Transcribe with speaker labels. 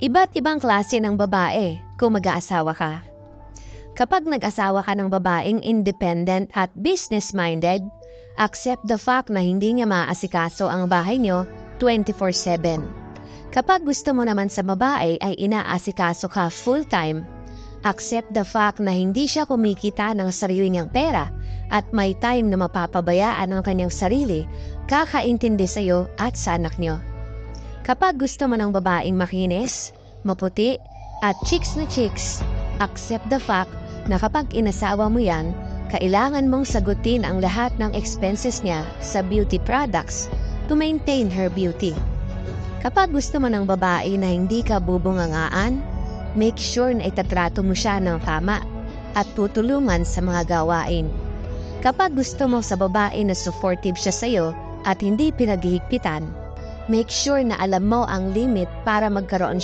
Speaker 1: Iba't ibang klase ng babae kung mag-aasawa ka. Kapag nag-asawa ka ng babaeng independent at business-minded, accept the fact na hindi niya maaasikaso ang bahay niyo 24/7. Kapag gusto mo naman sa babae ay inaasikaso ka full-time, accept the fact na hindi siya kumikita ng sarili niyang pera at may time na mapapabayaan ang kanyang sarili, kakaintindi sa iyo at sa anak niyo. Kapag gusto mo ng babaeng makinis, maputi, at chicks na chicks, accept the fact na kapag inasawa mo yan, kailangan mong sagutin ang lahat ng expenses niya sa beauty products to maintain her beauty. Kapag gusto mo ng babae na hindi ka bubungangaan, make sure na itatrato mo siya ng tama at tutulungan sa mga gawain. Kapag gusto mo sa babae na supportive siya sa'yo at hindi pinaghihigpitan, make sure na alam mo ang limit para magkaroon